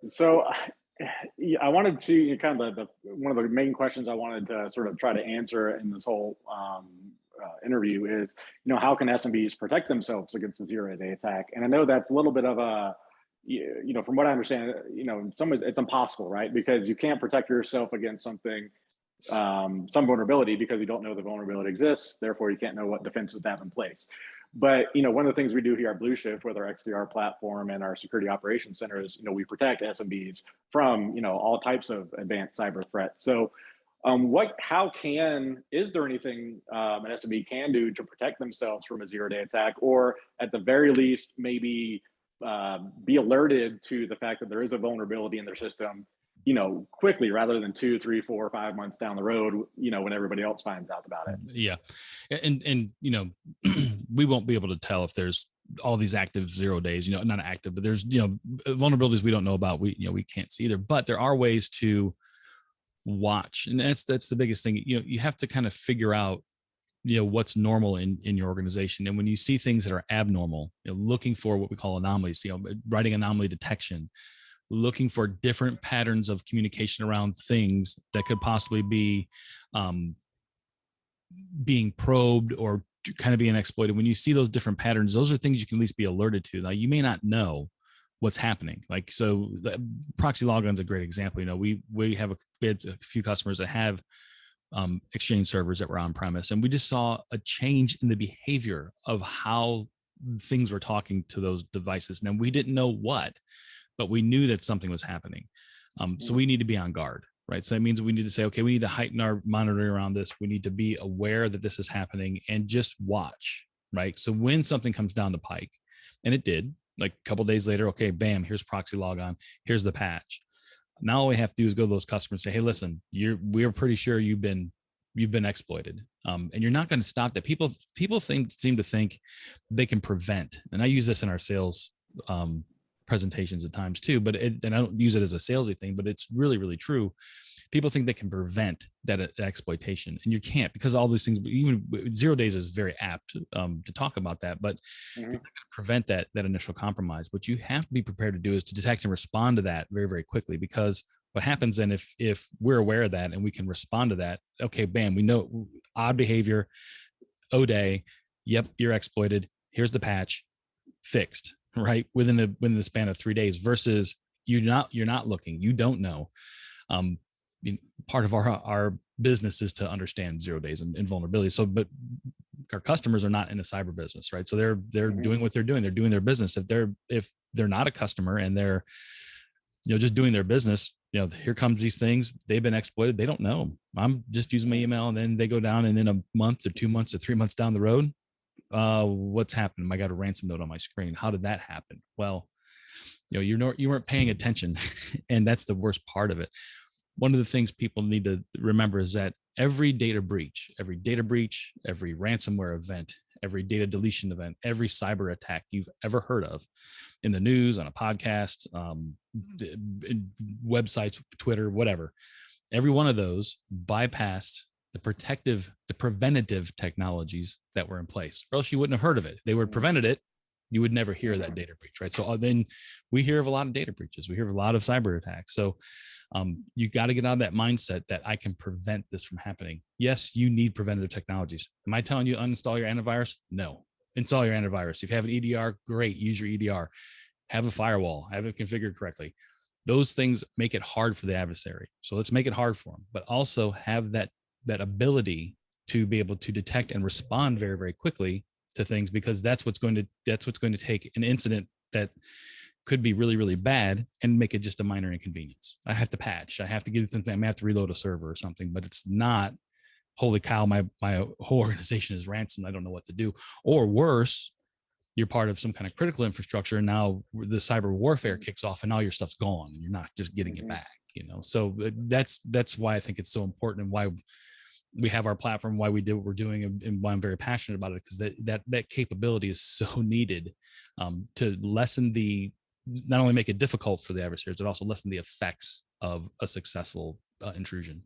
So yeah, I wanted to kind of one of the main questions I wanted to sort of try to answer in this whole interview is, how can SMBs protect themselves against a zero-day attack? And I know that's a little bit of a, from what I understand, in some ways it's impossible, right? Because you can't protect yourself against something, some vulnerability, because you don't know the vulnerability exists. Therefore, you can't know what defenses to have in place. But one of the things we do here at Blueshift with our XDR platform and our security operations center is, we protect SMBs from all types of advanced cyber threats. So, is there anything an SMB can do to protect themselves from a zero-day attack, or at the very least, maybe be alerted to the fact that there is a vulnerability in their system, quickly, rather than 2, 3, 4, 5 months down the road, when everybody else finds out about it. Yeah. And we won't be able to tell if there's all these active 0 days, not active, but there's, vulnerabilities we don't know about. We can't see either, but there are ways to watch. And that's the biggest thing. You have to kind of figure out, what's normal in your organization. And when you see things that are abnormal, looking for what we call anomalies, writing anomaly detection, looking for different patterns of communication around things that could possibly be being probed or kind of being exploited. When you see those different patterns, those are things you can at least be alerted to. Now, you may not know what's happening. Like, so the proxy logon is a great example. We had a few customers that have Exchange servers that were on premise, and we just saw a change in the behavior of how things were talking to those devices. Now, we didn't know what, but we knew that something was happening. So we need to be on guard, right? So that means we need to say, okay, we need to heighten our monitoring around this. We need to be aware that this is happening and just watch, right? So when something comes down the pike, and it did, like a couple of days later, okay, bam, here's proxy logon, here's the patch. Now all we have to do is go to those customers and say, hey, listen, we're pretty sure you've been exploited. And you're not going to stop that. People seem to think they can prevent, and I use this in our sales presentations at times too, and I don't use it as a salesy thing, but it's really, really true. People think they can prevent that exploitation, and you can't, because all these things, even 0 days is very apt to talk about that, but you're not going to prevent that initial compromise. What you have to be prepared to do is to detect and respond to that very, very quickly, because what happens then, if we're aware of that and we can respond to that, okay, bam, we know odd behavior, O-day, yep, you're exploited, here's the patch, fixed, right? Within the span of 3 days, versus you're not looking, you don't know. Part of our business is to understand 0 days and vulnerability. So, but our customers are not in a cyber business, right? So they're doing what they're doing. They're doing their business. If they're not a customer and they're, just doing their business, here comes these things. They've been exploited. They don't know. I'm just using my email, and then they go down, and then a month or 2 months or 3 months down the road, what's happened? I got a ransom note on my screen. How did that happen? Well, you weren't paying attention, and that's the worst part of it. One of the things people need to remember is that every data breach, every ransomware event, every data deletion event, every cyber attack you've ever heard of in the news, on a podcast, websites, Twitter, whatever, every one of those bypassed the preventative technologies that were in place, or else you wouldn't have heard of it. They would have prevented it. You would never hear that data breach, right? So then we hear of a lot of data breaches. We hear of a lot of cyber attacks. So you got to get out of that mindset that I can prevent this from happening. Yes, you need preventative technologies. Am I telling you uninstall your antivirus? No. Install your antivirus. If you have an EDR, great. Use your EDR. Have a firewall. Have it configured correctly. Those things make it hard for the adversary. So let's make it hard for them, but also have that ability to be able to detect and respond very, very quickly to things, because that's what's going to take an incident that could be really, really bad and make it just a minor inconvenience. I have to patch, I have to get something, I may have to reload a server or something, but it's not, holy cow, my whole organization is ransomed, I don't know what to do. Or worse, you're part of some kind of critical infrastructure, and now the cyber warfare kicks off and all your stuff's gone and you're not just getting it back, So that's why I think it's so important, and why we have our platform, why we did what we're doing, and why I'm very passionate about it, because that capability is so needed to lessen not only make it difficult for the adversaries, but also lessen the effects of a successful intrusion.